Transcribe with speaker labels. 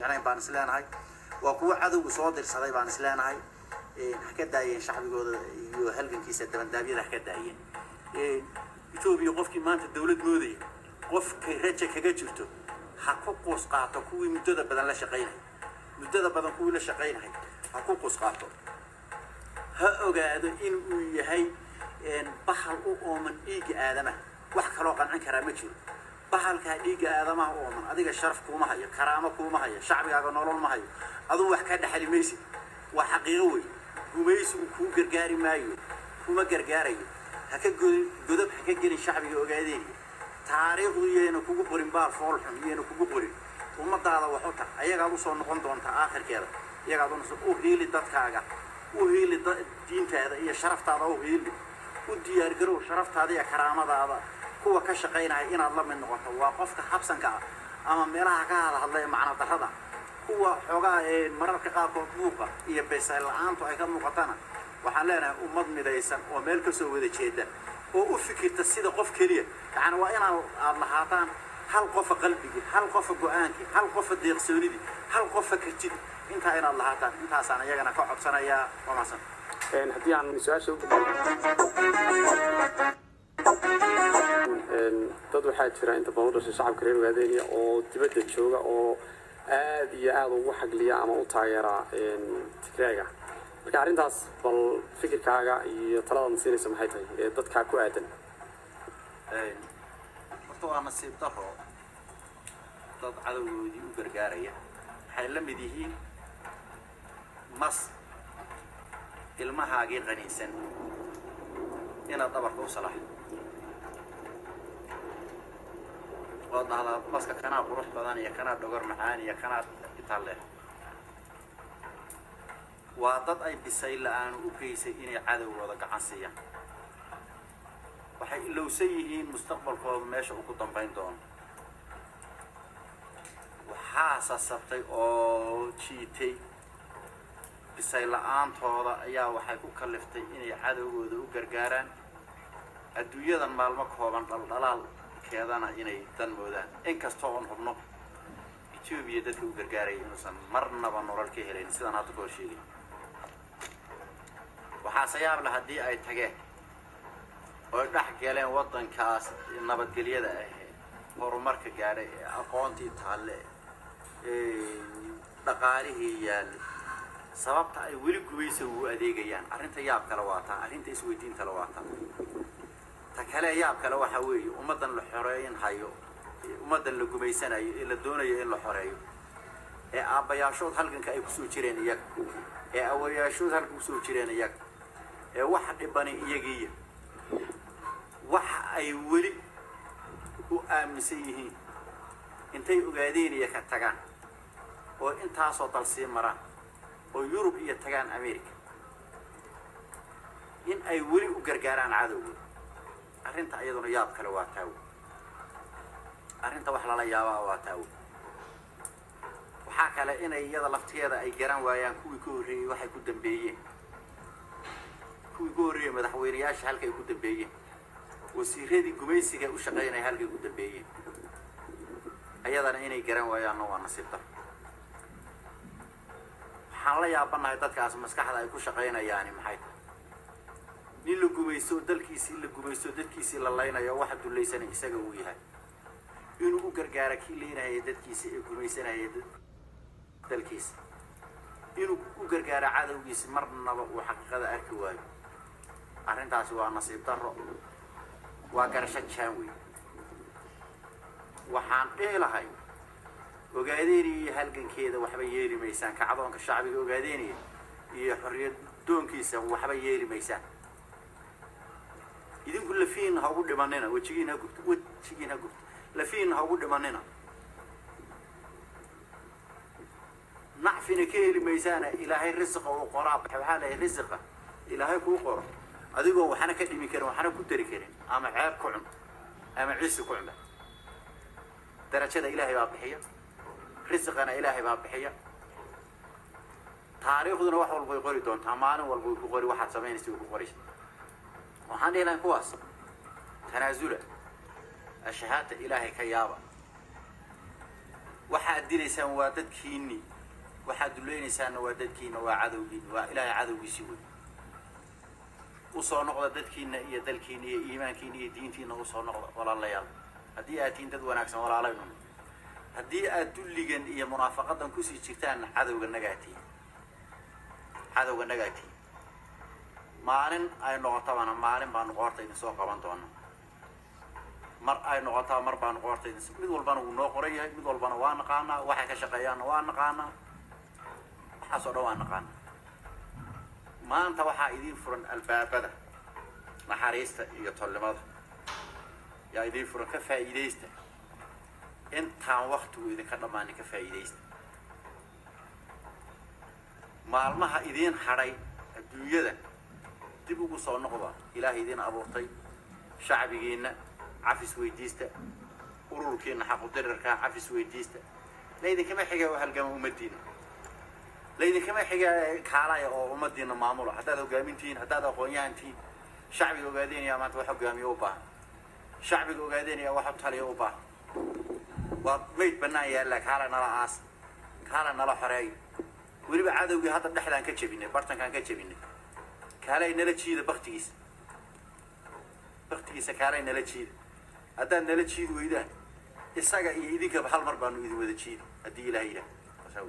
Speaker 1: يعني بان إسلام هاي وقوة عدو صادر صداي بان إسلام هاي حكى داين شعبي جود يهلكن كيس الدم دابير حكى داين يتوب يقف كمان الدولة مودي قف كرجة كجرته حقوق قاطع كوي مدة بدل لا شقينا مدة بدل كوي لا شقينا هاي حقوق قاطع هؤلاء إن هاي إن بحر من إيج آدمه وحكى لقن عن كرامته بحر كإيج آدمه من أديك الشرف كوما هي كرامة كوما هي شعبي على نور ما هي أدو وحكى ده حلي ميسي وحقيقي وميسي وكو جرجاري مايو كوما جرجاري هكذا جذب حكى جري شعبي وجادين تاريخ ينكو قرين بار فولحن ينكو قرين وما ضاع وحطة أيها قالوا نقول دون آخر كذا أيها قالوا هي اللي تتكاجا وهي اللي دين هذا هي شرفت هذا وهي اللي ودي أرجو شرفت هذا يا كرامة هذا هو كشقينا إن الله من نقطة وقفك حبسا كا أما مراها كهذا الله معنا هذا هو حقا مرة كقاكم بوقة يبيسال عن طريق نقطنا وحلنا أمض مدايسا وملك سوى ذا شيء وأفكر تسيد قف كليه يعني وأنا الله هاتان هل قف قلبي هل قف جوانك هل قف ضيق سوري هل قف كرتي أنت أين الله هاتان أنت سنة يا جنا كعب سنة يا ومسن
Speaker 2: هدي عن سؤال شو dad waxaa jira inta badan dhashay shacabka reer Waadaniya oo dibadda jooga oo aad iyo aad ugu xagliya ama u taageera Tigreega marka arintaas bal fikirkaaga iyo talada nasiinaysa maxay tahay ee dadka ku aadan
Speaker 1: horta waa nasiib daro dad cadawgoodii u gargaaraya waxay la mid yihiin mas ilmahaagii qaniinsan inaad dhabarka u salaaxdo وضع مسك كنا بروح بدني كنا دكتور معاني كنا يطلع وضد أي بسيل الآن وكيس إني عدو وضع عنسيا وحي لو سيئين مستقبل قوم ماشي وقطن بين دون وحاسس سبتي أو شيء بسيل الآن هذا يا وحي كلفتي إني عدو وجرجارا الدنيا المعلومات هو من الضلال كذانا إني تنبودان إن كستون هبنا إثيوبيا دتو غرغاري مثلا مرنا بنورال كهلين سيدان هاد كو شيغي waxa sayaab la hadii ay tageen oo dhax galeen wadankaas nabadgelyada ah horumarka gaaray aqoontii taale dhaqaalihii yaal sababta ay weli gubayso u adeegayaan arinta yaab kala waata arinta isweydiinta la waata takale yaab kala waxa weey ummadan la xoreeyeen hayo ummadan la gubaysanayo ee la doonayo in la xoreeyo ee aabayaashood halkanka ay ku soo jireen iyaga ee awayaashood halkan ku soo jireen iyaga ee wax dhibani iyagiya wax ay weli u aaminsan yihiin intay ogaadeen iyo ka tagaan oo intaasoo dalsi maraan oo Yurub iyo tagaan Ameerika in ay weli u gargaaraan cadowga arrinta ayaduna yaab kale waa taaw arrinta wax la yaabaa waa taaw waxa kale in ay iyada lafteeda ay garan waayaan kuwii ka horeeyay waxay ku dambeeyeen kuwii ka horeeyay madaxweynayaasha halkay ku dambeeyeen wasiiradii gumaysiga u shaqeynay halkay ku dambeeyeen ayadana inay garan waayaan waa nasiib dar waxaan la yaabanahay dadkaas maskaxda ay ku shaqeynayaan maxay nin la gumaysto dalkiisii la gumaysto dadkiisii la laynayo waxa dulaysan isaga uu yahay inuu u gargaaro kii leenahay dadkiisii ee gumaysanaya dalkiisa inuu u gargaaro cadawgiisa marnaba uu xaqiiqada arki waayo arrintaas waa nasiib darro waa garasho jaawi waxaan dheelahay ogaadeenii halgankeeda waxba yeeli maysaan kacdoonka shacbiga ogaadeenii iyo xorriyad doonkiisa waxba yeeli maysaan idin kullu fiin ha ugu dhimanina wajigiina gubto lafiin ha ugu dhimanina nacfina keeli maysaan ilaahay rizqa oo qoraab waxa la rizqa ilaahay ku qoro adigoo waxana ka dhimi karin waxana ku dari karin ama ceeb ku cun ama ciis ku cun darajada ilaahay baa bixiya rizqana ilaahay baa bixiya taariikhduna wax walba qori doontaa maalin walba ku qori waxa sameynaysa ku qori waxaan ilaahay kuwaas tanaasula الشهادة إلهي كيابا waxaad dilaysaan waa dadkiinni waxaad duleynaysaanna waa dadkiinna waa cadowgiinna waa ilaahay cadowgiisii wey usoo noqda dadkiinna iyo dalkiinna iyo iimaankiinna iyo diintiinna usoo noqda walaalayaal haddii aad tihiin dad wanaagsan walaalaynu haddii aad dulligan iyo munaafaqadan kusii jirtaan cadowga nagaatiin maalin ay noqotabana maalin baanu qoorta idin soo qaban doona mar ay noqotaa mar baanu qoorta idin mid walbana wuu noo qoran yahay mid walbana waa naqaanaa waxay ka shaqeeyaanna waa naqaanaa waxaasoo dhan waa naqaanaa maanta waxaa idiin furan albaabada naxariista iyo tolnimada yaa idiin furan ka faa'iidaysta intaan waktigu idinka dhammaanin ka faa'iidaysta maalmaha idiin hadhay adduunyada dib ugu soo noqda ilaahay idiin abuurtay shacbigiinna cafis weydiista ururkiinna xaqudirarkaa cafis weydiista laydinkama xiga oo halgama ummadiina laydinkama xiga kaalaya oo ummadiina maamula haddaad hogaamintihiin haddaad aqoon-yahantihiin shacbiga ogaadeenaya maanta wax hogaamiyo u baahan shacbiga ogaadeenaya wax taliya u baahan waa mayd bannaan yaalla kaala nala aas kaala nala xoreeyo weliba cadowgii hadda dhexdaan ka jebinay bartankaan ka jebinay kaalay nala jiida baktigiisa kaalay nala jiida haddaad nala jiidi weydaan isaga iyo idinkaba hal mar baanu idin wada jiidi haddii ilaah yidhaah